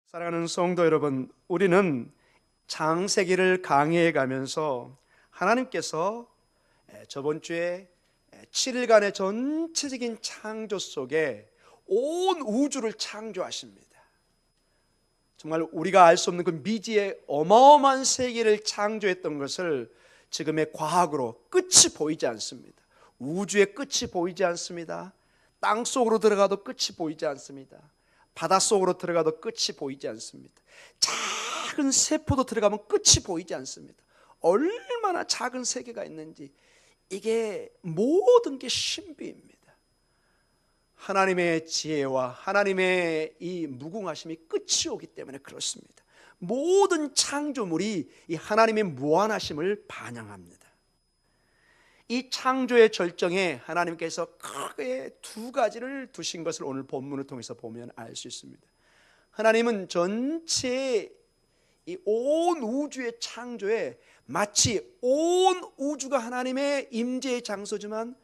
사랑하는 성도 여러분, 우리는 창세기를 강의해 가면서 하나님께서 저번 주에 7일간의 전체적인 창조 속에 온 우주를 창조하십니다. 정말 우리가 알 수 없는 그 미지의 어마어마한 세계를 창조했던 것을 지금의 과학으로 끝이 보이지 않습니다. 우주의 끝이 보이지 않습니다. 땅 속으로 들어가도 끝이 보이지 않습니다. 바닷속으로 들어가도 끝이 보이지 않습니다. 작은 세포도 들어가면 끝이 보이지 않습니다. 얼마나 작은 세계가 있는지, 이게 모든 게 신비입니다. 하나님의 지혜와 하나님의 이 무궁하심이 끝이 오기 때문에 그렇습니다. 모든 창조물이 이 하나님의 무한하심을 반영합니다. 이 창조의 절정에 하나님께서 크게 두 가지를 두신 것을 오늘 본문을 통해서 보면 알 수 있습니다. 하나님은 전체 이 온 우주의 창조에 마치 온 우주가 하나님의 임재의 장소지만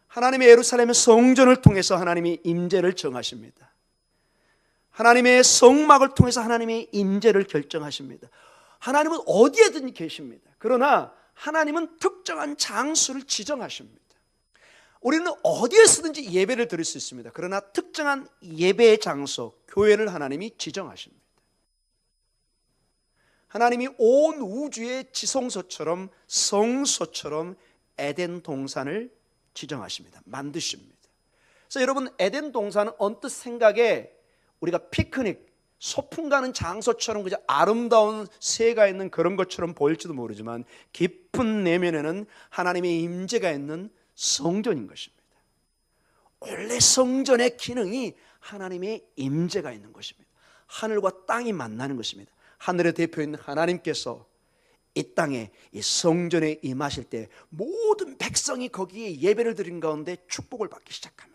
하나님의 예루살렘의 성전을 통해서 하나님이 임재를 정하십니다. 하나님의 성막을 통해서 하나님의 임재를 결정하십니다. 하나님은 어디에든 계십니다. 그러나 하나님은 특정한 장소를 지정하십니다. 우리는 어디에서든지 예배를 드릴 수 있습니다. 그러나 특정한 예배의 장소, 교회를 하나님이 지정하십니다. 하나님이 온 우주의 지성소처럼 성소처럼 에덴 동산을 지정하십니다. 만드십니다. 그래서 여러분, 에덴 동산은 언뜻 생각에 우리가 피크닉, 소풍 가는 장소처럼 그저 아름다운 새가 있는 그런 것처럼 보일지도 모르지만 깊은 내면에는 하나님의 임재가 있는 성전인 것입니다. 원래 성전의 기능이 하나님의 임재가 있는 것입니다. 하늘과 땅이 만나는 것입니다. 하늘의 대표인 하나님께서 이 땅에 이 성전에 임하실 때 모든 백성이 거기에 예배를 드린 가운데 축복을 받기 시작합니다.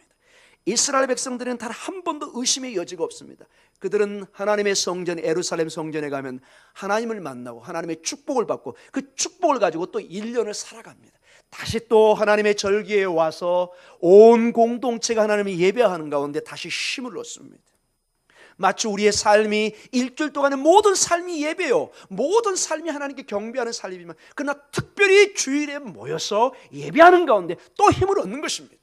이스라엘 백성들은 단 한 번도 의심의 여지가 없습니다. 그들은 하나님의 성전 예루살렘 성전에 가면 하나님을 만나고 하나님의 축복을 받고 그 축복을 가지고 또 1년을 살아갑니다. 다시 또 하나님의 절기에 와서 온 공동체가 하나님을 예배하는 가운데 다시 힘을 얻습니다. 마치 우리의 삶이 일주일 동안의 모든 삶이 예배요, 모든 삶이 하나님께 경배하는 삶이지만 그러나 특별히 주일에 모여서 예배하는 가운데 또 힘을 얻는 것입니다.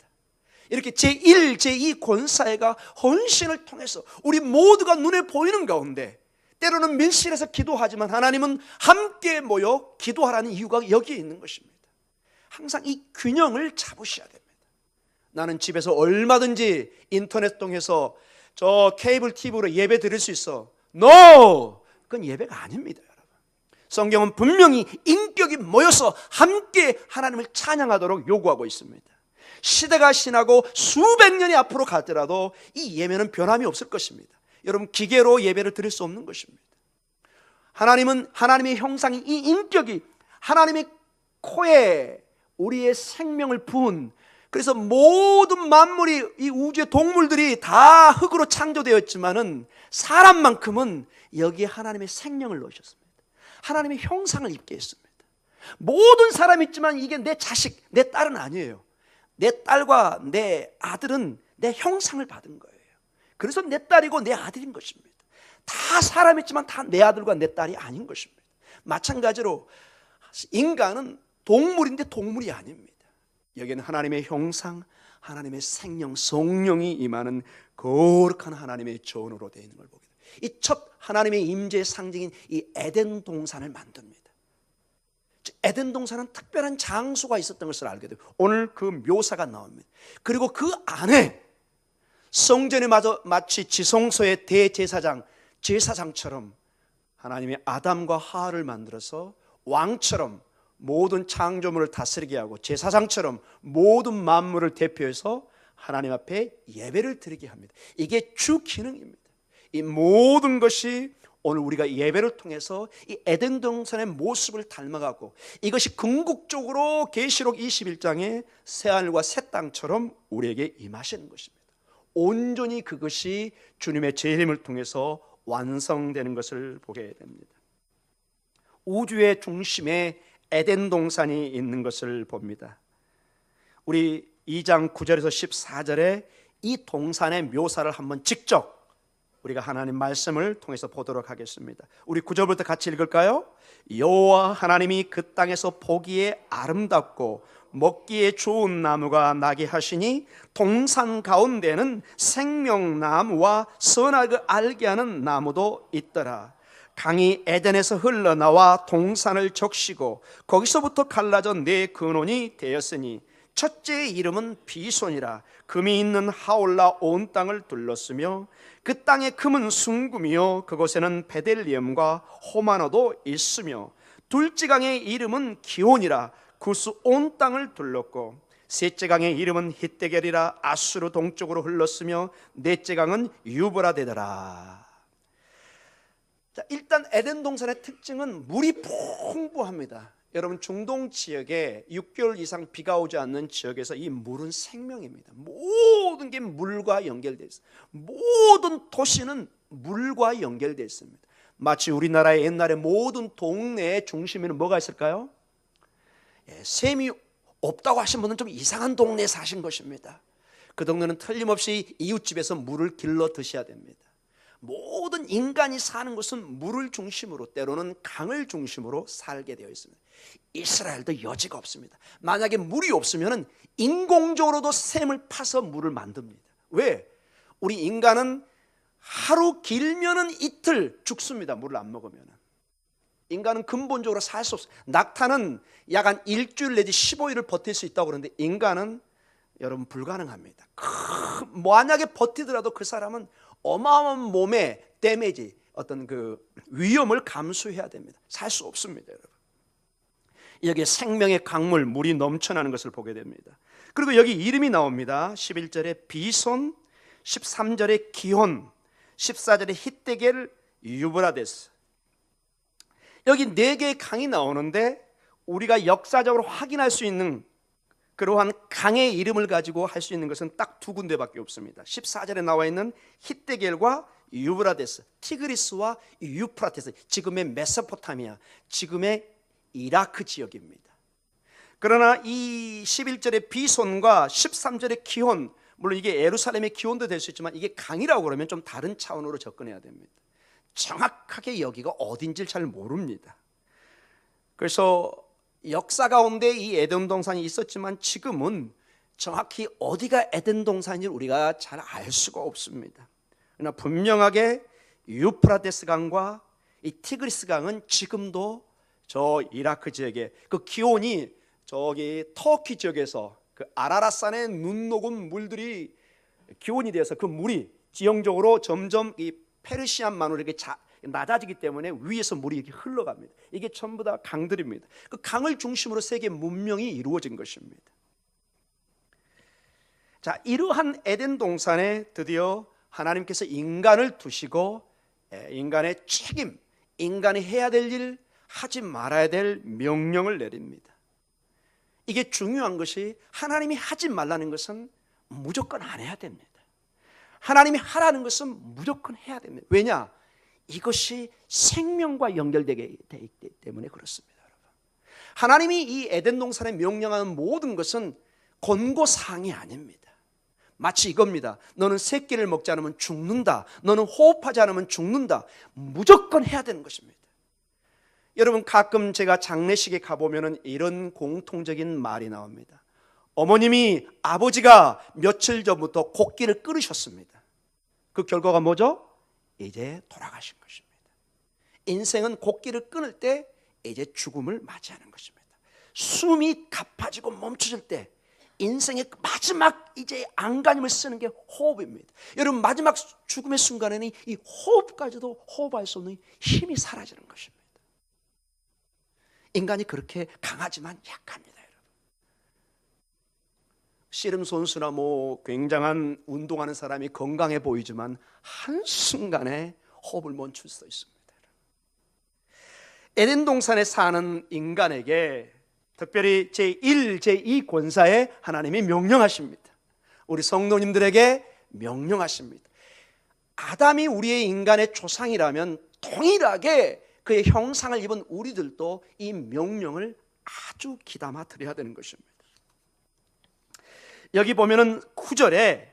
이렇게 제1, 제2 권사회가 헌신을 통해서 우리 모두가 눈에 보이는 가운데 때로는 밀실에서 기도하지만 하나님은 함께 모여 기도하라는 이유가 여기에 있는 것입니다. 항상 이 균형을 잡으셔야 됩니다. 나는 집에서 얼마든지 인터넷 통해서 저 케이블 TV로 예배 드릴 수 있어. No! 그건 예배가 아닙니다, 여러분. 성경은 분명히 인격이 모여서 함께 하나님을 찬양하도록 요구하고 있습니다. 시대가 지나고 수백 년이 앞으로 가더라도 이 예배는 변함이 없을 것입니다. 여러분, 기계로 예배를 드릴 수 없는 것입니다. 하나님은 하나님의 형상이 이 인격이 하나님의 코에 우리의 생명을 부은, 그래서 모든 만물이 이 우주의 동물들이 다 흙으로 창조되었지만은 사람만큼은 여기에 하나님의 생명을 넣으셨습니다. 하나님의 형상을 입게 했습니다. 모든 사람이 있지만 이게 내 자식, 내 딸은 아니에요. 내 딸과 내 아들은 내 형상을 받은 거예요. 그래서 내 딸이고 내 아들인 것입니다. 다 사람이지만 다 내 아들과 내 딸이 아닌 것입니다. 마찬가지로 인간은 동물인데 동물이 아닙니다. 여기는 하나님의 형상, 하나님의 생명, 성령이 임하는 거룩한 하나님의 전으로 되어 있는 걸 보게 됩니다. 이 첫 하나님의 임재의 상징인 이 에덴 동산을 만듭니다. 에덴 동산은 특별한 장소가 있었던 것을 알게 돼요. 오늘 그 묘사가 나옵니다. 그리고 그 안에 성전이 마치 지성소의 대제사장, 제사장처럼 하나님의 아담과 하와를 만들어서 왕처럼 모든 창조물을 다스리게 하고 제사장처럼 모든 만물을 대표해서 하나님 앞에 예배를 드리게 합니다. 이게 주 기능입니다. 이 모든 것이 오늘 우리가 예배를 통해서 이 에덴 동산의 모습을 닮아가고 이것이 궁극적으로 계시록 21장의 새하늘과 새 땅처럼 우리에게 임하시는 것입니다. 온전히 그것이 주님의 재림을 통해서 완성되는 것을 보게 됩니다. 우주의 중심에 에덴 동산이 있는 것을 봅니다. 우리 2장 9절에서 14절에 이 동산의 묘사를 한번 직접 우리가 하나님 말씀을 통해서 보도록 하겠습니다. 우리 9절부터 같이 읽을까요? 여호와 하나님이 그 땅에서 보기에 아름답고 먹기에 좋은 나무가 나게 하시니 동산 가운데는 생명나무와 선악을 알게 하는 나무도 있더라. 강이 에덴에서 흘러나와 동산을 적시고 거기서부터 갈라져 네 근원이 되었으니 첫째의 이름은 비손이라. 금이 있는 하올라 온 땅을 둘렀으며 그 땅의 금은 순금이요 그곳에는 베델리엄과 호마노도 있으며 둘째 강의 이름은 기온이라. 구스 온 땅을 둘렀고 셋째 강의 이름은 hitdegel이라. 아수르 동쪽으로 흘렀으며 넷째 강은 유브라데더라. 자, 일단 에덴 동산의 특징은 물이 풍부합니다. 여러분, 중동 지역에 6개월 이상 비가 오지 않는 지역에서 이 물은 생명입니다. 모든 게 물과 연결되어 있습니다. 모든 도시는 물과 연결되어 있습니다. 마치 우리나라의 옛날에 모든 동네의 중심에는 뭐가 있을까요? 샘이 없다고 하신 분은 좀 이상한 동네에 사신 것입니다. 그 동네는 틀림없이 이웃집에서 물을 길러 드셔야 됩니다. 모든 인간이 사는 곳은 물을 중심으로, 때로는 강을 중심으로 살게 되어 있습니다. 이스라엘도 여지가 없습니다. 만약에 물이 없으면 인공적으로도 샘을 파서 물을 만듭니다. 왜? 우리 인간은 하루 길면은 이틀 죽습니다. 물을 안 먹으면. 인간은 근본적으로 살 수 없어요. 낙타는 약 한 일주일 내지 15일을 버틸 수 있다고 그러는데 인간은 여러분 불가능합니다. 만약에 버티더라도 그 사람은 어마어마한 몸에 데미지, 어떤 그 위험을 감수해야 됩니다. 살 수 없습니다, 여러분. 여기에 생명의 강물, 물이 넘쳐나는 것을 보게 됩니다. 그리고 여기 이름이 나옵니다. 11절에 비손, 13절에 기혼, 14절에 hitdegel을, 유브라데스. 여기 4개의 강이 나오는데 우리가 역사적으로 확인할 수 있는 그러한 강의 이름을 가지고 할 수 있는 것은 딱 2군데밖에 없습니다. 14절에 나와 있는 hitdegel과 유브라데스, 티그리스와 유프라테스, 지금의 메소포타미아, 지금의 이라크 지역입니다. 그러나 이 11절의 비손과 13절의 기혼, 물론 이게 예루살렘의 기혼도 될 수 있지만 이게 강이라고 그러면 좀 다른 차원으로 접근해야 됩니다. 정확하게 여기가 어딘지를 잘 모릅니다. 그래서 역사 가운데 이 에덴 동산이 있었지만 지금은 정확히 어디가 에덴 동산인지 우리가 잘 알 수가 없습니다. 그러나 분명하게 유프라데스 강과 이 티그리스 강은 지금도 저 이라크 지역에, 그 기온이 저기 터키 지역에서 그 아라랏산의 눈 녹은 물들이 기온이 되어서 그 물이 지형적으로 점점 이 페르시안만으로 이렇게 낮아지기 때문에 위에서 물이 이렇게 흘러갑니다. 이게 전부 다 강들입니다. 그 강을 중심으로 세계 문명이 이루어진 것입니다. 자, 이러한 에덴 동산에 드디어 하나님께서 인간을 두시고 인간의 책임, 인간이 해야 될 일, 하지 말아야 될 명령을 내립니다. 이게 중요한 것이, 하나님이 하지 말라는 것은 무조건 안 해야 됩니다. 하나님이 하라는 것은 무조건 해야 됩니다. 왜냐? 이것이 생명과 연결되게 되기 때문에 그렇습니다. 여러분. 하나님이 이 에덴 동산에 명령하는 모든 것은 권고사항이 아닙니다. 마치 이겁니다. 너는 새끼를 먹지 않으면 죽는다. 너는 호흡하지 않으면 죽는다. 무조건 해야 되는 것입니다. 여러분, 가끔 제가 장례식에 가보면 이런 공통적인 말이 나옵니다. 어머님이, 아버지가 며칠 전부터 곡기를 끓으셨습니다. 그 결과가 뭐죠? 이제 돌아가신 것입니다. 인생은 곡기를 끊을 때 이제 죽음을 맞이하는 것입니다. 숨이 가빠지고 멈춰질 때 인생의 마지막 이제 안간힘을 쓰는 게 호흡입니다. 여러분, 마지막 죽음의 순간에는 이 호흡까지도 호흡할 수 없는 힘이 사라지는 것입니다. 인간이 그렇게 강하지만 약합니다. 씨름 선수나 굉장한 운동하는 사람이 건강해 보이지만 한순간에 호흡을 멈출 수 있습니다. 에덴 동산에 사는 인간에게 특별히 제1, 제2 권사에 하나님이 명령하십니다. 우리 성도님들에게 명령하십니다. 아담이 우리의 인간의 조상이라면 동일하게 그의 형상을 입은 우리들도 이 명령을 아주 귀담아 드려야 되는 것입니다. 여기 보면은 9절에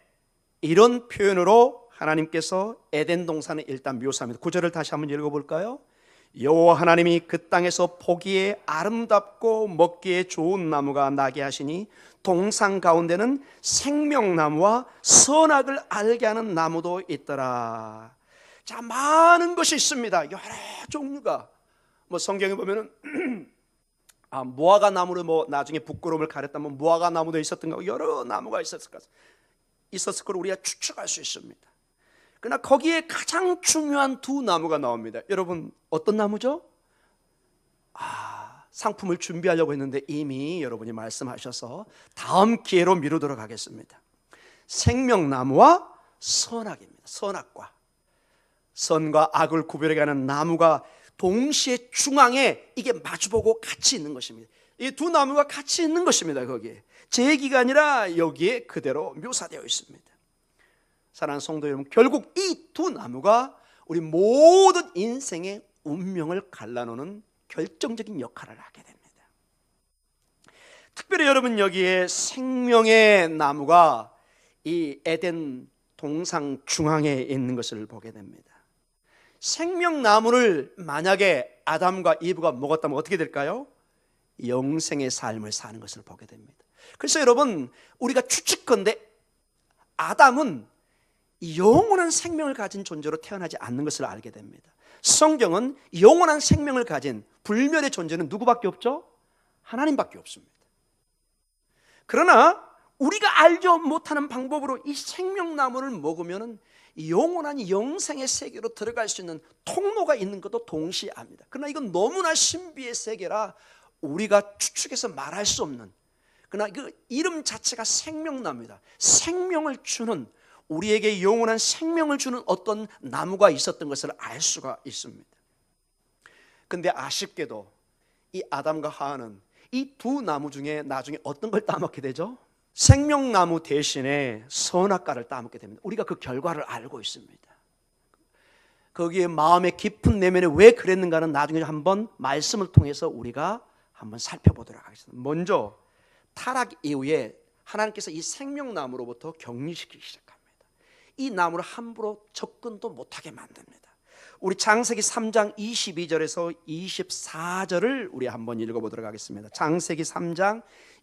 이런 표현으로 하나님께서 에덴 동산을 일단 묘사합니다. 9절을 다시 한번 읽어볼까요? 여호와 하나님이 그 땅에서 보기에 아름답고 먹기에 좋은 나무가 나게 하시니 동산 가운데는 생명나무와 선악을 알게 하는 나무도 있더라. 자, 많은 것이 있습니다. 여러 종류가. 성경에 보면은 무화과 나무를 나중에 부끄러움을 가렸다면 무화과 나무도 있었던가, 여러 나무가 있었을 걸 우리가 추측할 수 있습니다. 그러나 거기에 가장 중요한 두 나무가 나옵니다. 여러분, 어떤 나무죠? 상품을 준비하려고 했는데 이미 여러분이 말씀하셔서 다음 기회로 미루도록 하겠습니다. 생명나무와 선악입니다. 선악과 선과 악을 구별해가는 나무가 동시에 중앙에 이게 마주보고 같이 있는 것입니다. 이 두 나무가 같이 있는 것입니다. 거기에 제 얘기가 아니라 여기에 그대로 묘사되어 있습니다. 사랑하는 성도 여러분, 결국 이 두 나무가 우리 모든 인생의 운명을 갈라놓는 결정적인 역할을 하게 됩니다. 특별히 여러분, 여기에 생명의 나무가 이 에덴 동산 중앙에 있는 것을 보게 됩니다. 생명나무를 만약에 아담과 이브가 먹었다면 어떻게 될까요? 영생의 삶을 사는 것을 보게 됩니다. 그래서 여러분, 우리가 추측컨대 아담은 영원한 생명을 가진 존재로 태어나지 않는 것을 알게 됩니다. 성경은 영원한 생명을 가진 불멸의 존재는 누구밖에 없죠? 하나님밖에 없습니다. 그러나 우리가 알지 못하는 방법으로 이 생명나무를 먹으면 영원한 영생의 세계로 들어갈 수 있는 통로가 있는 것도 동시에 압니다. 그러나 이건 너무나 신비의 세계라 우리가 추측해서 말할 수 없는, 그러나 그 이름 자체가 생명나무입니다. 생명을 주는, 우리에게 영원한 생명을 주는 어떤 나무가 있었던 것을 알 수가 있습니다. 근데 아쉽게도 이 아담과 하와는 이 두 나무 중에 나중에 어떤 걸 따먹게 되죠? 생명나무 대신에 선악과를 따먹게 됩니다. 우리가 그 결과를 알고 있습니다. 거기에 마음의 깊은 내면에 왜 그랬는가는 나중에 한번 말씀을 통해서 우리가 한번 살펴보도록 하겠습니다. 먼저 타락 이후에 하나님께서 이 생명나무로부터 격리시키기 시작합니다. 이 나무를 함부로 접근도 못하게 만듭니다. 우리 창세기 3장 22절에서 24절을 우리 한번 읽어보도록 하겠습니다. 창세기 3장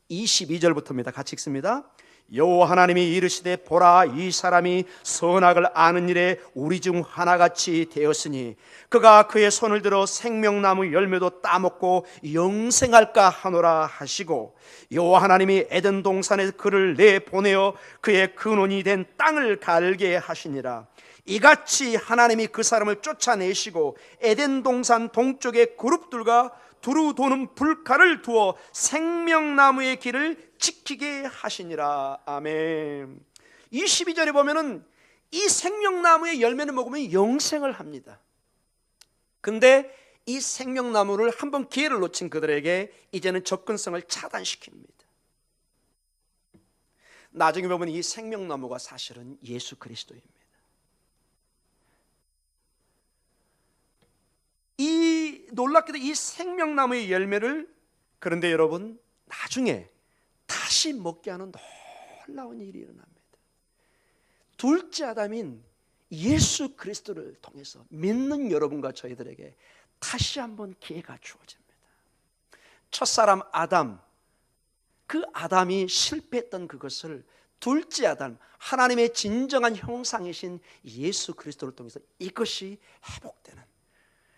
22절부터입니다. 같이 읽습니다. 여호와 하나님이 이르시되 보라, 이 사람이 선악을 아는 일에 우리 중 하나같이 되었으니 그가 그의 손을 들어 생명나무 열매도 따먹고 영생할까 하노라 하시고, 여호와 하나님이 에덴 동산에 그를 내보내어 그의 근원이 된 땅을 갈게 하시니라. 이같이 하나님이 그 사람을 쫓아내시고 에덴 동산 동쪽의 그룹들과 두루 도는 불칼을 두어 생명나무의 길을 지키게 하시니라. 아멘. 22절에 보면은 이 생명나무의 열매를 먹으면 영생을 합니다. 근데 이 생명나무를 한번 기회를 놓친 그들에게 이제는 접근성을 차단시킵니다. 나중에 보면 이 생명나무가 사실은 예수 그리스도입니다. 이 놀랍게도 이 생명나무의 열매를, 그런데 여러분, 나중에 다시 먹게 하는 놀라운 일이 일어납니다. 둘째 아담인 예수 그리스도를 통해서 믿는 여러분과 저희들에게 다시 한번 기회가 주어집니다. 첫사람 아담, 그 아담이 실패했던 그것을 둘째 아담, 하나님의 진정한 형상이신 예수 그리스도를 통해서 이것이 회복되는,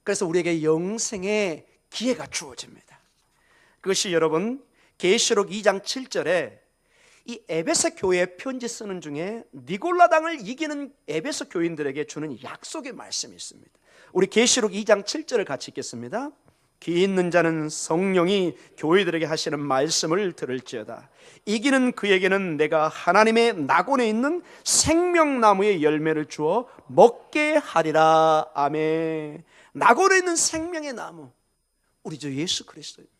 그래서 우리에게 영생의 기회가 주어집니다. 그것이 여러분 계시록 2장 7절에 이 에베소 교회에 편지 쓰는 중에 니골라당을 이기는 에베소 교인들에게 주는 약속의 말씀이 있습니다. 우리 계시록 2장 7절을 같이 읽겠습니다. 귀 있는 자는 성령이 교회들에게 하시는 말씀을 들을지어다. 이기는 그에게는 내가 하나님의 낙원에 있는 생명나무의 열매를 주어 먹게 하리라. 아멘. 낙원에 있는 생명의 나무, 우리 주 예수 그리스도입니다.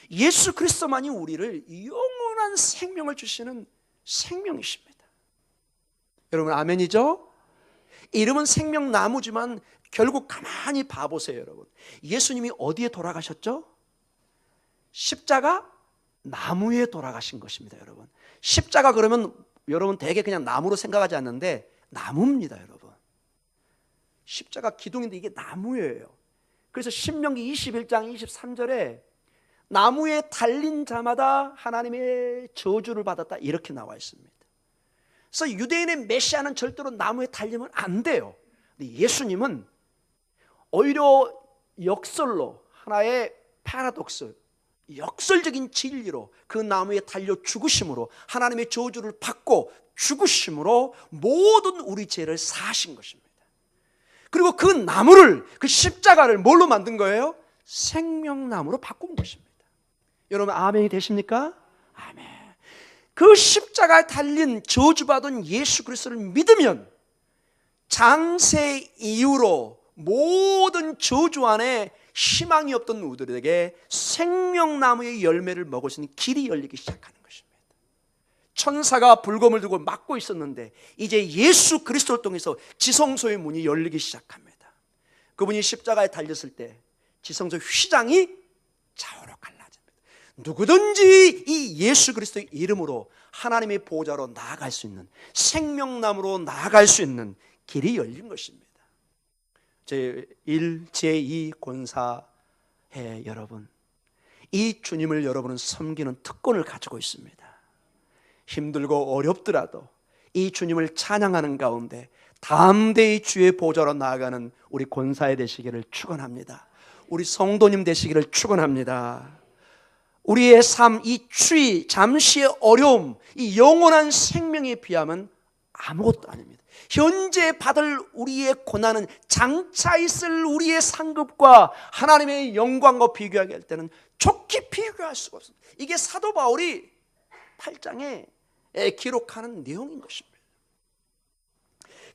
예수 그리스도만이 우리를 영원한 생명을 주시는 생명이십니다. 여러분 아멘이죠? 이름은 생명나무지만 결국 가만히 봐보세요. 여러분, 예수님이 어디에 돌아가셨죠? 십자가 나무에 돌아가신 것입니다. 여러분, 십자가 그러면 여러분 대개 그냥 나무로 생각하지 않는데 나무입니다, 여러분. 십자가 기둥인데 이게 나무예요. 그래서 신명기 21장 23절에 나무에 달린 자마다 하나님의 저주를 받았다, 이렇게 나와 있습니다. 그래서 유대인의 메시아는 절대로 나무에 달리면 안 돼요. 근데 예수님은 오히려 역설로, 하나의 파라독스, 역설적인 진리로 그 나무에 달려 죽으심으로, 하나님의 저주를 받고 죽으심으로 모든 우리 죄를 사하신 것입니다. 그리고 그 나무를, 그 십자가를 뭘로 만든 거예요? 생명나무로 바꾼 것입니다. 여러분 아멘이 되십니까? 아멘. 그 십자가에 달린 저주받은 예수 그리스도를 믿으면 장세 이후로 모든 저주 안에 희망이 없던 우리들에게 생명나무의 열매를 먹을 수 있는 길이 열리기 시작하는 것입니다. 천사가 불검을 들고 막고 있었는데 이제 예수 그리스도를 통해서 지성소의 문이 열리기 시작합니다. 그분이 십자가에 달렸을 때 지성소 휘장이 좌우로 갈라집니다. 누구든지 이 예수 그리스도의 이름으로 하나님의 보좌로 나아갈 수 있는, 생명나무로 나아갈 수 있는 길이 열린 것입니다. 제1, 제2 권사회 여러분, 이 주님을 여러분은 섬기는 특권을 가지고 있습니다. 힘들고 어렵더라도 이 주님을 찬양하는 가운데 담대히 주의 보좌로 나아가는 우리 권사회 되시기를 축원합니다. 우리 성도님 되시기를 축원합니다. 우리의 삶, 이 추위, 잠시의 어려움, 이 영원한 생명에 비하면 아무것도 아닙니다. 현재 받을 우리의 고난은 장차 있을 우리의 상급과 하나님의 영광과 비교하게 할 때는 좋게 비교할 수가 없습니다. 이게 사도 바울이 8장에 기록하는 내용인 것입니다.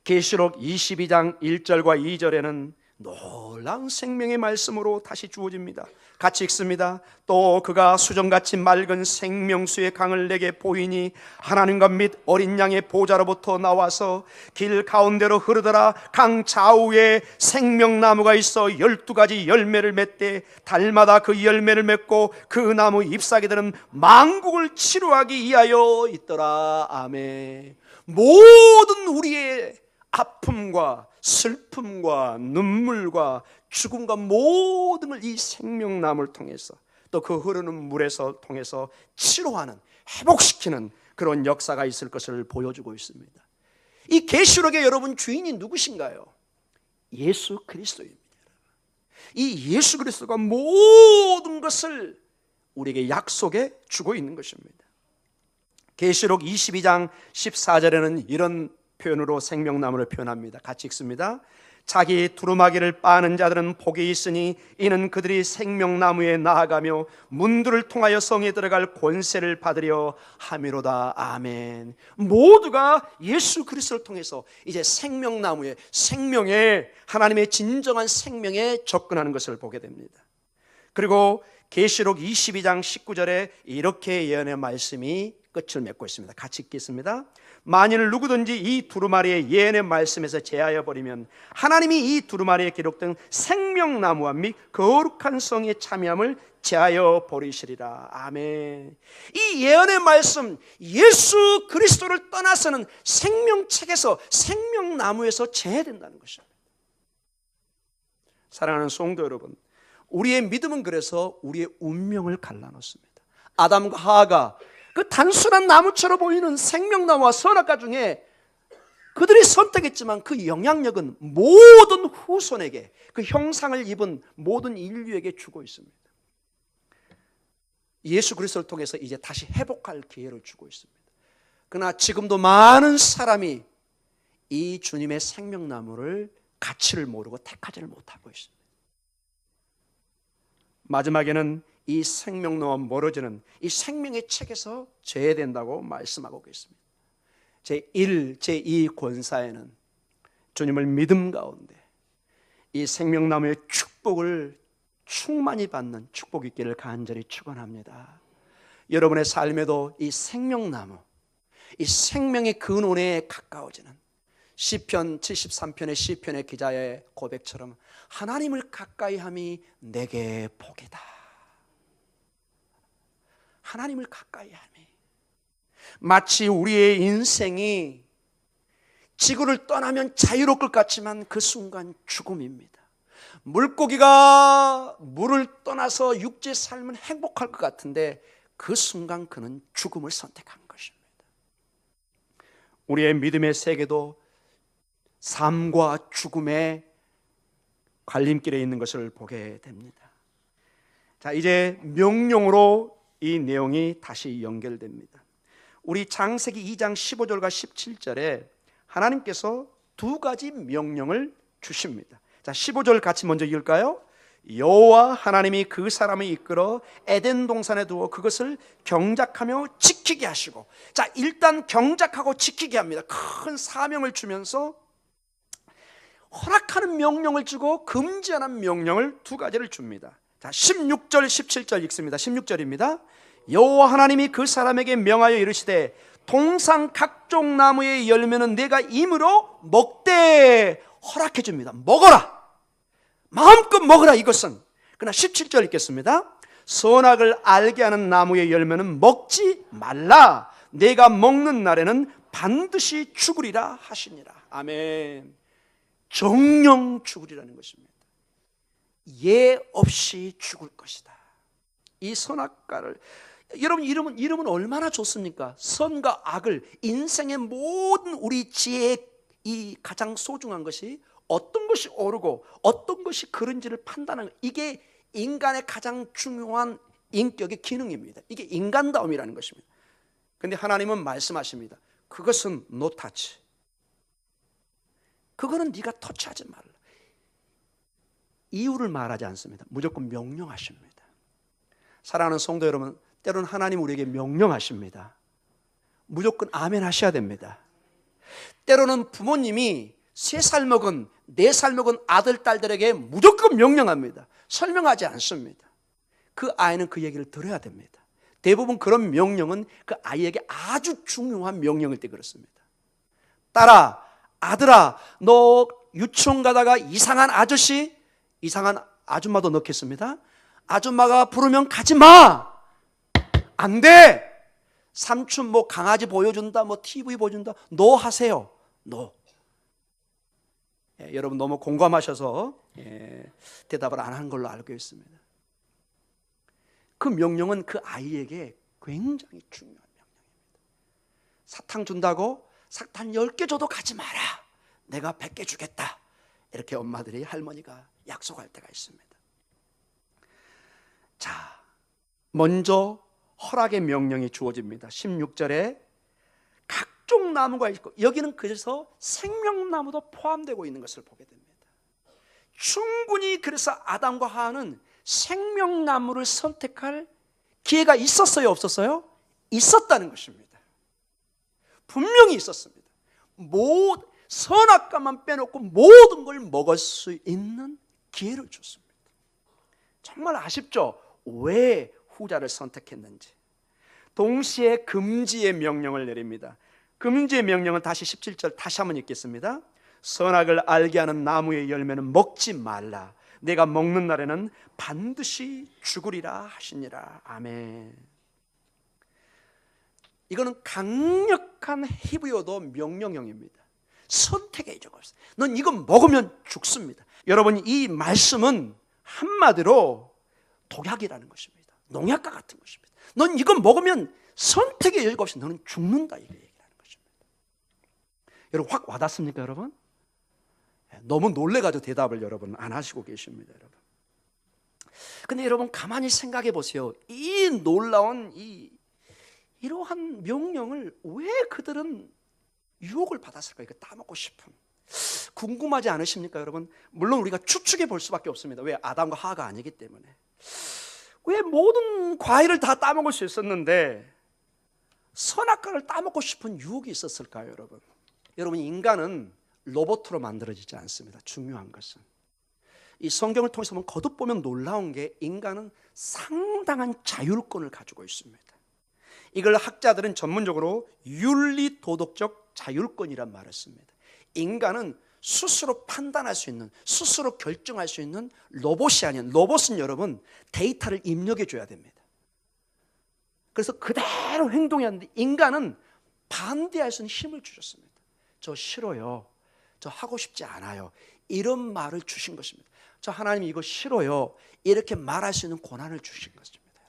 계시록 22장 1절과 2절에는 놀라운 생명의 말씀으로 다시 주어집니다. 같이 읽습니다. 또 그가 수정같이 맑은 생명수의 강을 내게 보이니 하나님과 및 어린 양의 보좌로부터 나와서 길 가운데로 흐르더라. 강 좌우에 생명나무가 있어 12가지 열매를 맺되 달마다 그 열매를 맺고 그 나무 잎사귀들은 만국을 치료하기 위하여 있더라. 아멘. 모든 우리의 아픔과 슬픔과 눈물과 죽음과 모든 걸 이 생명나무를 통해서, 또 그 흐르는 물에서 통해서 치료하는, 회복시키는 그런 역사가 있을 것을 보여주고 있습니다. 이 계시록의 여러분 주인이 누구신가요? 예수 그리스도입니다. 이 예수 그리스도가 모든 것을 우리에게 약속해 주고 있는 것입니다. 계시록 22장 14절에는 이런 표현으로 생명나무를 표현합니다. 같이 읽습니다. 자기 두루마기를 빠는 자들은 복이 있으니 이는 그들이 생명나무에 나아가며 문들을 통하여 성에 들어갈 권세를 받으려 함이로다. 아멘. 모두가 예수 그리스도를 통해서 이제 생명나무의, 생명의, 하나님의 진정한 생명에 접근하는 것을 보게 됩니다. 그리고 계시록 22장 19절에 이렇게 예언의 말씀이 끝을 맺고 있습니다. 같이 읽겠습니다. 만일 누구든지 이 두루마리의 예언의 말씀에서 제하여 버리면 하나님이 이 두루마리에 기록된 생명나무와 및 거룩한 성의 참여함을 제하여 버리시리라. 아멘. 이 예언의 말씀, 예수 그리스도를 떠나서는 생명책에서, 생명나무에서 제해된다는 것입니다. 사랑하는 성도 여러분, 우리의 믿음은 그래서 우리의 운명을 갈라놓습니다. 아담과 하와가 그 단순한 나무처럼 보이는 생명나무와 선악과 중에 그들이 선택했지만 그 영향력은 모든 후손에게, 그 형상을 입은 모든 인류에게 주고 있습니다. 예수 그리스도를 통해서 이제 다시 회복할 기회를 주고 있습니다. 그러나 지금도 많은 사람이 이 주님의 생명나무를 가치를 모르고 택하지를 못하고 있습니다. 마지막에는 이 생명나무와 멀어지는 이 생명의 책에서 제외된다고 말씀하고 있습니다. 제1, 제2 권사에는 주님을 믿음 가운데 이 생명나무의 축복을 충만히 받는 축복이 있기를 간절히 축원합니다. 여러분의 삶에도 이 생명나무, 이 생명의 근원에 가까워지는 시편 73편의 시편의 기자의 고백처럼 하나님을 가까이함이 내게 복이다. 하나님을 가까이함이, 마치 우리의 인생이 지구를 떠나면 자유로울 것 같지만 그 순간 죽음입니다. 물고기가 물을 떠나서 육지에 살면 행복할 것 같은데 그 순간 그는 죽음을 선택한 것입니다. 우리의 믿음의 세계도 삶과 죽음의 갈림길에 있는 것을 보게 됩니다. 자, 이제 명령으로 이 내용이 다시 연결됩니다. 우리 창세기 2장 15절과 17절에 하나님께서 두 가지 명령을 주십니다. 자, 15절 같이 먼저 읽을까요? 여호와 하나님이 그 사람을 이끌어 에덴 동산에 두어 그것을 경작하며 지키게 하시고, 자, 일단 경작하고 지키게 합니다. 큰 사명을 주면서 허락하는 명령을 주고 금지하는 명령을 두 가지를 줍니다. 자, 16절 17절 읽습니다. 16절입니다. 여호와 하나님이 그 사람에게 명하여 이르시되 동산 각종 나무의 열매는 내가 임으로 먹되, 허락해 줍니다. 먹어라, 마음껏 먹어라 이것은. 그러나 17절 읽겠습니다. 선악을 알게 하는 나무의 열매는 먹지 말라, 내가 먹는 날에는 반드시 죽으리라 하시니라. 아멘. 정령 죽으리라는 것입니다. 예 없이 죽을 것이다. 이 선악과를, 여러분 이름은 얼마나 좋습니까? 선과 악을, 인생의 모든 우리 지혜의 이 가장 소중한 것이 어떤 것이 옳고 어떤 것이 그른지를 판단하는 것, 이게 인간의 가장 중요한 인격의 기능입니다. 이게 인간다움이라는 것입니다. 그런데 하나님은 말씀하십니다. 그것은 no touch. 그거는 네가 터치하지 말라. 이유를 말하지 않습니다. 무조건 명령하십니다. 사랑하는 성도 여러분, 때로는 하나님 우리에게 명령하십니다. 무조건 아멘 하셔야 됩니다. 때로는 부모님이 3살 먹은 4살 먹은 아들 딸들에게 무조건 명령합니다. 설명하지 않습니다. 그 아이는 그 얘기를 들어야 됩니다. 대부분 그런 명령은 그 아이에게 아주 중요한 명령일 때 그렇습니다. 딸아, 아들아, 너 유치원 가다가 이상한 아저씨, 이상한 아줌마도 넣겠습니다. 아줌마가 부르면 가지 마. 안 돼. 삼촌 뭐 강아지 보여준다, 뭐 TV 보여준다, 너 하세요. 너. 여러분 너무 공감하셔서 대답을 안 한 걸로 알고 있습니다. 그 명령은 그 아이에게 굉장히 중요한 명령입니다. 사탕 준다고 사탕 10개 줘도 가지 마라. 내가 100개 주겠다. 이렇게 엄마들이, 할머니가 약속할 때가 있습니다. 자, 먼저 허락의 명령이 주어집니다. 16절에 각종 나무가 있고, 여기는 그래서 생명나무도 포함되고 있는 것을 보게 됩니다. 충분히 그래서 아담과 하와는 생명나무를 선택할 기회가 있었어요, 없었어요? 있었다는 것입니다. 분명히 있었습니다. 선악과만 빼놓고 모든 걸 먹을 수 있는 기회를 줬습니다. 정말 아쉽죠? 왜 후자를 선택했는지. 동시에 금지의 명령을 내립니다. 금지의 명령은 다시 17절 다시 한번 읽겠습니다. 선악을 알게 하는 나무의 열매는 먹지 말라. 내가 먹는 날에는 반드시 죽으리라 하시니라. 아멘. 이거는 강력한 히브리어도 명령형입니다. 선택의 여지가 없어요. 넌 이거 먹으면 죽습니다. 여러분, 이 말씀은 한마디로 독약이라는 것입니다. 농약과 같은 것입니다. 넌 이거 먹으면 선택의 여지가 없이 너는 죽는다, 이게 얘기하는 것입니다. 여러분, 확 와닿습니까, 여러분? 너무 놀래가지고 대답을 여러분 안 하시고 계십니다, 여러분. 근데 여러분 가만히 생각해 보세요. 이 놀라운 이러한 명령을 왜 그들은 유혹을 받았을까? 이거 따먹고 싶은, 궁금하지 않으십니까, 여러분? 물론 우리가 추측해 볼 수밖에 없습니다. 왜? 아담과 하와가 아니기 때문에. 왜 모든 과일을 다 따먹을 수 있었는데 선악과를 따먹고 싶은 유혹이 있었을까요, 여러분? 여러분, 인간은 로봇으로 만들어지지 않습니다. 중요한 것은 이 성경을 통해서 보면 거듭 보면 놀라운 게, 인간은 상당한 자율권을 가지고 있습니다. 이걸 학자들은 전문적으로 윤리도덕적 자율권이란 말을 씁니다. 인간은 스스로 판단할 수 있는, 스스로 결정할 수 있는 로봇이 아닌, 로봇은 여러분 데이터를 입력해 줘야 됩니다. 그래서 그대로 행동해야 하는데 인간은 반대할 수 있는 힘을 주셨습니다. 저 싫어요. 저 하고 싶지 않아요. 이런 말을 주신 것입니다. 저 하나님 이거 싫어요. 이렇게 말할 수 있는 권한을 주신 것입니다.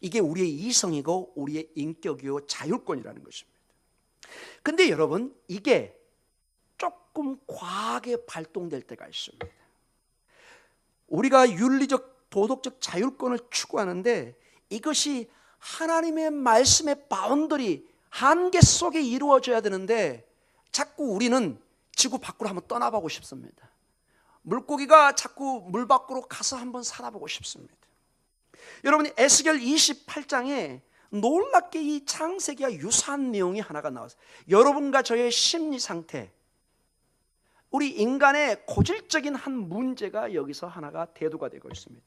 이게 우리의 이성이고 우리의 인격이고 자율권이라는 것입니다. 근데 여러분, 이게 조금 과하게 발동될 때가 있습니다. 우리가 윤리적 도덕적 자율권을 추구하는데 이것이 하나님의 말씀의 바운더리 한계 속에 이루어져야 되는데 자꾸 우리는 지구 밖으로 한번 떠나보고 싶습니다. 물고기가 자꾸 물 밖으로 가서 한번 살아보고 싶습니다. 여러분이 에스겔 28장에 놀랍게 이 창세기와 유사한 내용이 하나가 나왔어요. 여러분과 저의 심리 상태, 우리 인간의 고질적인 한 문제가 여기서 하나가 대두가 되고 있습니다.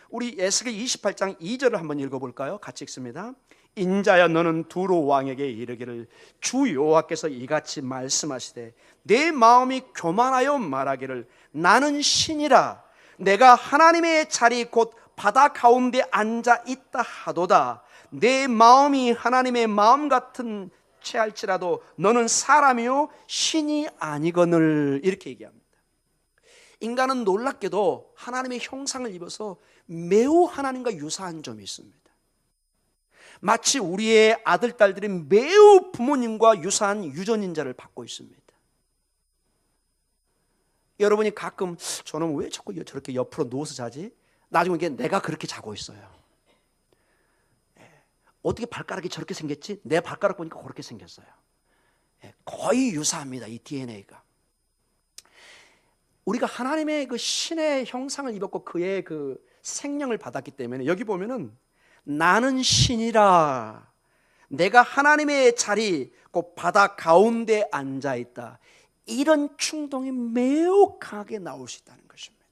우리 에스겔 28장 2절을 한번 읽어볼까요? 같이 읽습니다. 인자야 너는 두로 왕에게 이르기를 주 여호와께서 이같이 말씀하시되 내 마음이 교만하여 말하기를 나는 신이라 내가 하나님의 자리 곧 바다 가운데 앉아 있다 하도다. 내 마음이 하나님의 마음 같은 체할지라도 너는 사람이요 신이 아니거늘. 이렇게 얘기합니다. 인간은 놀랍게도 하나님의 형상을 입어서 매우 하나님과 유사한 점이 있습니다. 마치 우리의 아들, 딸들이 매우 부모님과 유사한 유전인자를 받고 있습니다. 여러분이 가끔 저는 왜 자꾸 저렇게 옆으로 누워서 자지? 나중에 이게 내가 그렇게 자고 있어요. 어떻게 발가락이 저렇게 생겼지? 내 발가락 보니까 그렇게 생겼어요. 거의 유사합니다. 이 DNA가. 우리가 하나님의 그 신의 형상을 입었고 그의 그 생명을 받았기 때문에 여기 보면은 나는 신이라 내가 하나님의 자리 곧 바다 가운데 앉아 있다. 이런 충동이 매우 강하게 나올 수 있다는 것입니다.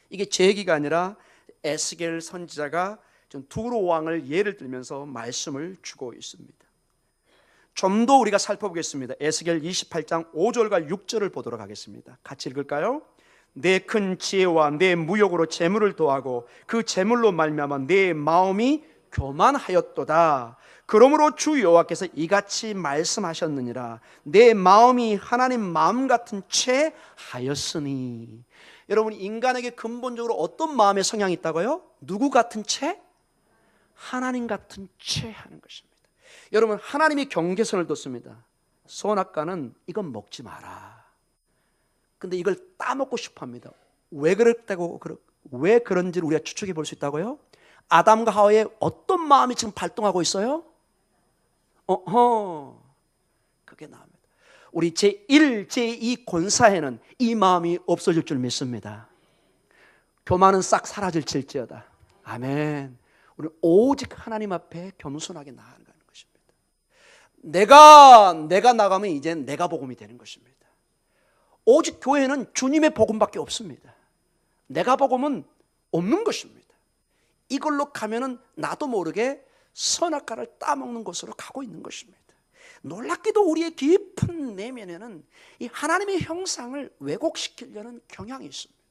이게 제 얘기가 아니라 에스겔 선지자가 두로 왕을 예를 들면서 말씀을 주고 있습니다. 좀 더 우리가 살펴보겠습니다. 에스겔 28장 5절과 6절을 보도록 하겠습니다. 같이 읽을까요? 내 큰 지혜와 내 무역으로 재물을 더하고 그 재물로 말미암아 내 마음이 교만하였도다. 그러므로 주 여호와께서 이같이 말씀하셨느니라 내 마음이 하나님 마음 같은 채 하였으니. 여러분, 인간에게 근본적으로 어떤 마음의 성향이 있다고요? 누구 같은 채? 하나님 같은 채 하는 것입니다. 여러분, 하나님이 경계선을 뒀습니다. 선악과는 이건 먹지 마라. 근데 이걸 따먹고 싶어 합니다. 왜 그런지를 우리가 추측해 볼 수 있다고요? 아담과 하와의 어떤 마음이 지금 발동하고 있어요? 그게 나옵니다. 우리 제1, 제2 권사에는 이 마음이 없어질 줄 믿습니다. 교만은 싹 사라질지어다. 아멘. 우리 오직 하나님 앞에 겸손하게 나아가는 것입니다. 내가 나가면 이제 내가 복음이 되는 것입니다. 오직 교회는 주님의 복음밖에 없습니다. 내가 복음은 없는 것입니다. 이걸로 가면은 나도 모르게 선악과를 따먹는 곳으로 가고 있는 것입니다. 놀랍게도 우리의 깊은 내면에는 이 하나님의 형상을 왜곡시키려는 경향이 있습니다.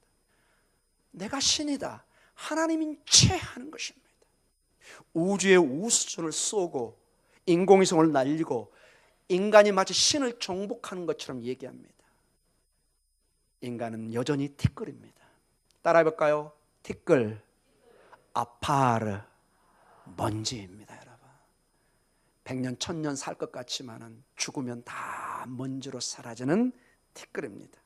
내가 신이다, 하나님인 채 하는 것입니다. 우주의 우주선을 쏘고 인공위성을 날리고 인간이 마치 신을 정복하는 것처럼 얘기합니다. 인간은 여전히 티끌입니다. 따라해볼까요? 티끌, 아파르, 먼지입니다. 여러분, 100년 1000년 살 것 같지만은 죽으면 다 먼지로 사라지는 티끌입니다.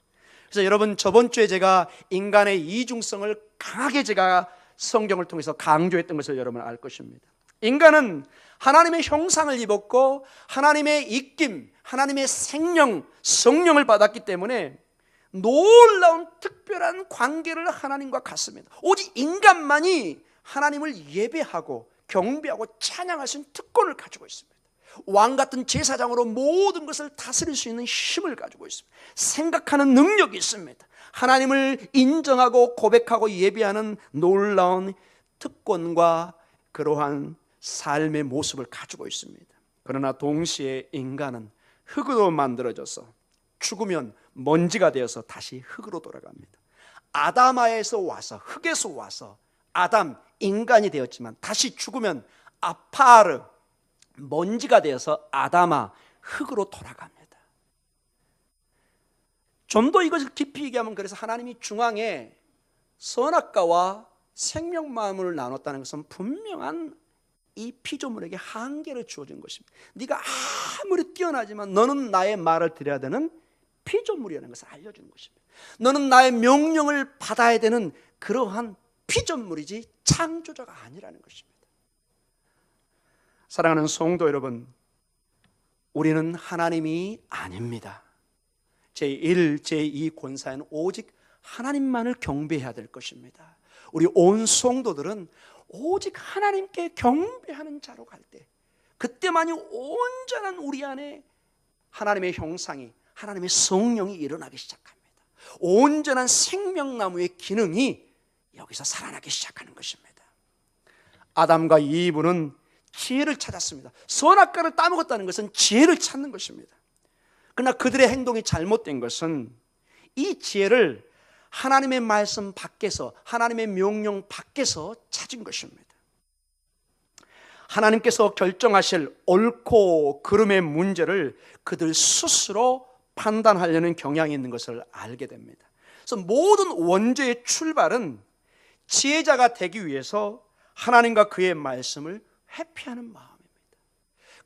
그래서 여러분, 저번 주에 제가 인간의 이중성을 강하게 제가 성경을 통해서 강조했던 것을 여러분 알 것입니다. 인간은 하나님의 형상을 입었고 하나님의 입김, 하나님의 생명, 성령을 받았기 때문에 놀라운 특별한 관계를 하나님과 갖습니다. 오직 인간만이 하나님을 예배하고 경배하고 찬양할 수 있는 특권을 가지고 있습니다. 왕 같은 제사장으로 모든 것을 다스릴 수 있는 힘을 가지고 있습니다. 생각하는 능력이 있습니다. 하나님을 인정하고 고백하고 예배하는 놀라운 특권과 그러한 삶의 모습을 가지고 있습니다. 그러나 동시에 인간은 흙으로 만들어져서 죽으면 먼지가 되어서 다시 흙으로 돌아갑니다. 아담아에서 와서, 흙에서 와서 아담, 인간이 되었지만 다시 죽으면 아파르, 먼지가 되어서 아담아, 흙으로 돌아갑니다. 좀 더 이것을 깊이 얘기하면, 그래서 하나님이 중앙에 선악과와 생명마음을 나눴다는 것은 분명한 이 피조물에게 한계를 주어진 것입니다. 네가 아무리 뛰어나지만 너는 나의 말을 들어야 되는 피조물이라는 것을 알려주는 것입니다. 너는 나의 명령을 받아야 되는 그러한 피조물이지 창조자가 아니라는 것입니다. 사랑하는 성도 여러분, 우리는 하나님이 아닙니다. 제1, 제2 권사에는 오직 하나님만을 경배해야 될 것입니다. 우리 온 성도들은 오직 하나님께 경배하는 자로 갈 때, 그때만이 온전한 우리 안에 하나님의 형상이, 하나님의 성령이 일어나기 시작합니다. 온전한 생명나무의 기능이 여기서 살아나기 시작하는 것입니다. 아담과 이브는 지혜를 찾았습니다. 선악과를 따먹었다는 것은 지혜를 찾는 것입니다. 그러나 그들의 행동이 잘못된 것은 이 지혜를 하나님의 말씀 밖에서, 하나님의 명령 밖에서 찾은 것입니다. 하나님께서 결정하실 옳고 그름의 문제를 그들 스스로 판단하려는 경향이 있는 것을 알게 됩니다. 그래서 모든 원죄의 출발은 지혜자가 되기 위해서 하나님과 그의 말씀을 회피하는 마음입니다.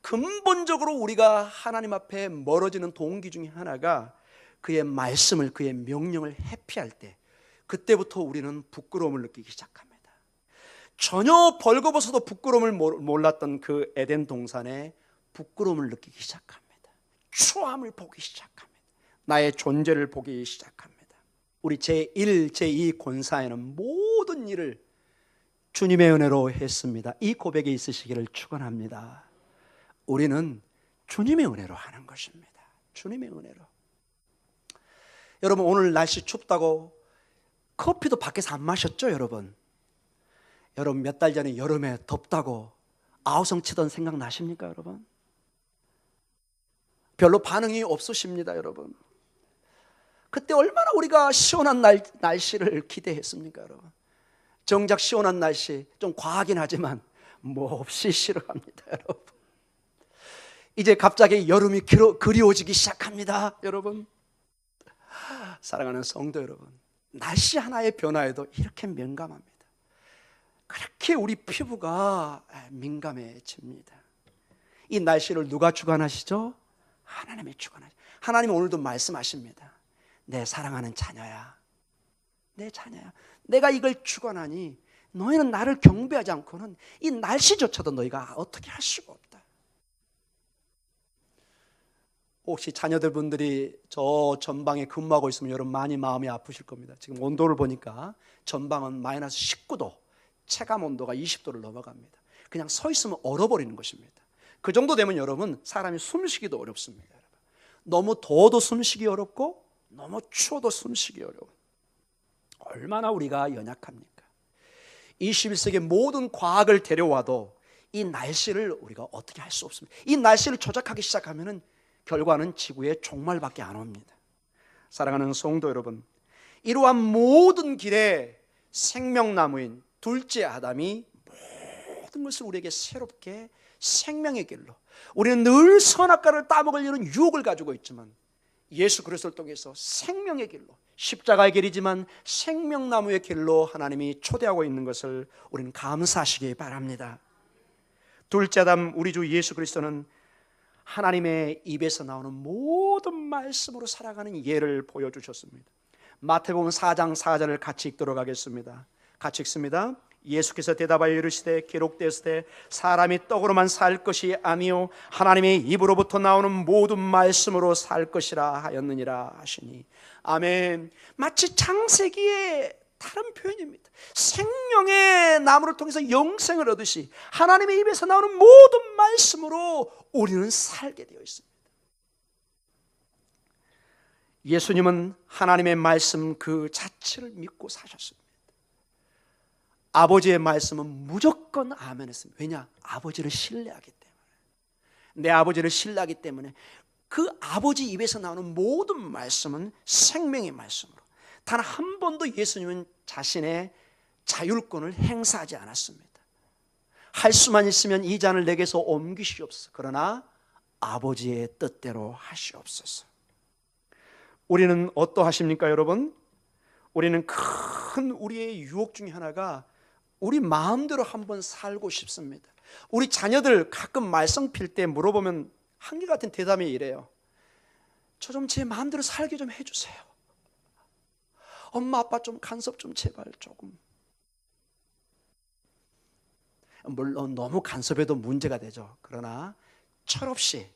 근본적으로 우리가 하나님 앞에 멀어지는 동기 중에 하나가 그의 말씀을, 그의 명령을 회피할 때, 그때부터 우리는 부끄러움을 느끼기 시작합니다. 전혀 벌거벗어도 부끄러움을 몰랐던 그 에덴 동산에 부끄러움을 느끼기 시작합니다. 추함을 보기 시작합니다. 나의 존재를 보기 시작합니다. 우리 제1, 제2 권사에는 모든 일을 주님의 은혜로 했습니다. 이 고백이 있으시기를 축원합니다. 우리는 주님의 은혜로 하는 것입니다. 주님의 은혜로. 여러분, 오늘 날씨 춥다고 커피도 밖에서 안 마셨죠, 여러분? 여러분, 몇 달 전에 여름에 덥다고 아우성 치던 생각 나십니까, 여러분? 별로 반응이 없으십니다, 여러분. 그때 얼마나 우리가 시원한 날씨를 기대했습니까, 여러분? 정작 시원한 날씨, 좀 과하긴 하지만 몹시 싫어합니다, 여러분. 이제 갑자기 여름이 그리워지기 시작합니다, 여러분. 사랑하는 성도 여러분, 날씨 하나의 변화에도 이렇게 민감합니다. 그렇게 우리 피부가 민감해집니다. 이 날씨를 누가 주관하시죠? 하나님이 주관하시죠. 하나님은 오늘도 말씀하십니다. 내 사랑하는 자녀야, 내 자녀야, 내가 이걸 주관하니 너희는 나를 경배하지 않고는 이 날씨조차도 너희가 어떻게 할 수가 없다. 혹시 자녀들 분들이 저 전방에 근무하고 있으면 여러분 많이 마음이 아프실 겁니다. 지금 온도를 보니까 전방은 마이너스 19도, 체감 온도가 20도를 넘어갑니다. 그냥 서 있으면 얼어버리는 것입니다. 그 정도 되면 여러분, 사람이 숨쉬기도 어렵습니다. 여러분. 너무 더워도 숨쉬기 어렵고 너무 추워도 숨쉬기 어려워. 얼마나 우리가 연약합니까? 21세기 모든 과학을 데려와도 이 날씨를 우리가 어떻게 할 수 없습니다. 이 날씨를 조작하기 시작하면 결과는 지구의 종말밖에 안 옵니다. 사랑하는 성도 여러분, 이러한 모든 길에 생명나무인 둘째 아담이 모든 것을 우리에게 새롭게 생명의 길로, 우리는 늘 선악과를 따먹으려는 유혹을 가지고 있지만 예수 그리스도를 통해서 생명의 길로, 십자가의 길이지만 생명나무의 길로 하나님이 초대하고 있는 것을 우리는 감사하시기 바랍니다. 둘째 아담, 우리 주 예수 그리스도는 하나님의 입에서 나오는 모든 말씀으로 살아가는 예를 보여주셨습니다. 마태복음 4장 4절을 같이 읽도록 하겠습니다. 같이 읽습니다. 예수께서 대답하여 이르시되 기록되었으되 사람이 떡으로만 살 것이 아니요 하나님의 입으로부터 나오는 모든 말씀으로 살 것이라 하였느니라 하시니. 아멘. 마치 창세기의 다른 표현입니다. 생명의 나무를 통해서 영생을 얻으시 하나님의 입에서 나오는 모든 말씀으로 우리는 살게 되어 있습니다. 예수님은 하나님의 말씀 그 자체를 믿고 사셨습니다. 아버지의 말씀은 무조건 아멘 했습니다. 왜냐? 아버지를 신뢰하기 때문에. 내 아버지를 신뢰하기 때문에 그 아버지 입에서 나오는 모든 말씀은 생명의 말씀으로. 단 한 번도 예수님은 자신의 자율권을 행사하지 않았습니다. 할 수만 있으면 이 잔을 내게서 옮기시옵소서. 그러나 아버지의 뜻대로 하시옵소서. 우리는 어떠하십니까, 여러분? 우리는 큰 우리의 유혹 중에 하나가 우리 마음대로 한번 살고 싶습니다. 우리 자녀들 가끔 말썽 필 때 물어보면 한결같은 대답이 이래요. 저 좀 제 마음대로 살게 좀 해주세요. 엄마 아빠 좀 간섭 좀 제발 조금. 물론 너무 간섭해도 문제가 되죠. 그러나 철없이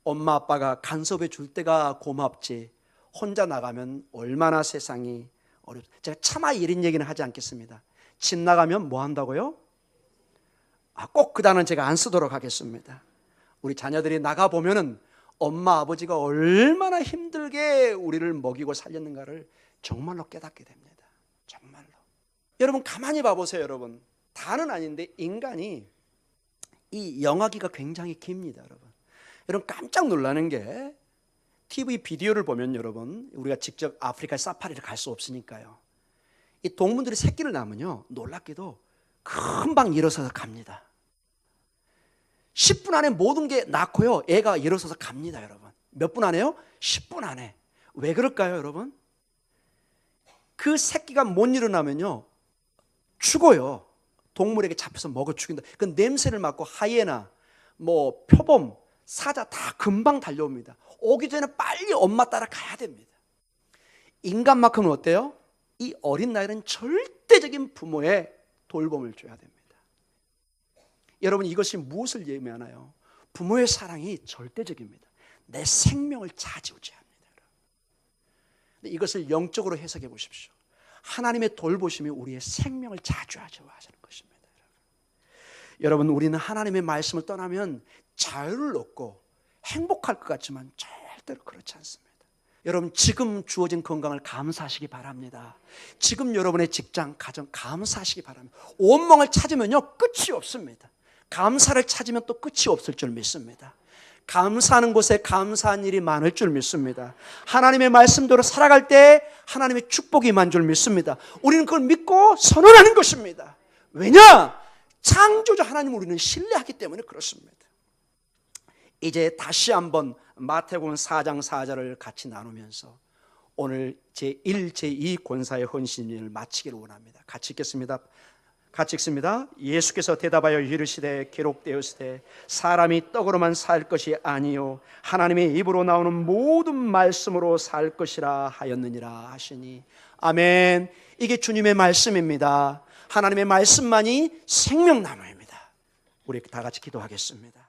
엄마 아빠가 간섭해 줄 때가 고맙지 혼자 나가면 얼마나 세상이 어렵다. 제가 차마 이런 얘기는 하지 않겠습니다. 집 나가면 뭐 한다고요? 꼭 그 단어는 제가 안 쓰도록 하겠습니다. 우리 자녀들이 나가보면은 엄마 아버지가 얼마나 힘들게 우리를 먹이고 살렸는가를 정말로 깨닫게 됩니다. 정말로. 여러분 가만히 봐보세요. 여러분 다는 아닌데 인간이 이 영아기가 굉장히 깁니다. 여러분 깜짝 놀라는 게 TV 비디오를 보면 여러분 우리가 직접 아프리카 사파리를 갈 수 없으니까요. 이 동물들이 새끼를 낳으면요 놀랍게도 금방 일어서서 갑니다. 10분 안에 모든 게 낳고요 애가 일어서서 갑니다. 여러분 몇 분 안에요? 10분 안에. 왜 그럴까요? 여러분 그 새끼가 못 일어나면요 죽어요. 동물에게 잡혀서 먹어 죽인다. 그 냄새를 맡고 하이에나 뭐 표범 사자 다 금방 달려옵니다. 오기 전에 빨리 엄마 따라 가야 됩니다. 인간만큼은 어때요? 이 어린 나이는 절대적인 부모의 돌봄을 줘야 됩니다. 여러분 이것이 무엇을 의미하나요? 부모의 사랑이 절대적입니다. 내 생명을 차지우지 합니다. 근데 이것을 영적으로 해석해 보십시오. 하나님의 돌보심이 우리의 생명을 차지하죠 하시는 것입니다. 여러분 우리는 하나님의 말씀을 떠나면 자유를 얻고 행복할 것 같지만 절대로 그렇지 않습니다. 여러분 지금 주어진 건강을 감사하시기 바랍니다. 지금 여러분의 직장, 가정 감사하시기 바랍니다. 온몸을 찾으면요 끝이 없습니다. 감사를 찾으면 또 끝이 없을 줄 믿습니다. 감사하는 곳에 감사한 일이 많을 줄 믿습니다. 하나님의 말씀대로 살아갈 때 하나님의 축복이 임한 줄 믿습니다. 우리는 그걸 믿고 선언하는 것입니다. 왜냐? 창조주 하나님을 우리는 신뢰하기 때문에 그렇습니다. 이제 다시 한번 마태복음 4장 4절을 같이 나누면서 오늘 제1, 제2 권사의 헌신을 마치기를 원합니다. 같이 읽겠습니다. 같이 읽습니다. 예수께서 대답하여 이르시되 기록되었으되 사람이 떡으로만 살 것이 아니요 하나님의 입으로 나오는 모든 말씀으로 살 것이라 하였느니라 하시니 아멘. 이게 주님의 말씀입니다. 하나님의 말씀만이 생명나무입니다. 우리 다 같이 기도하겠습니다.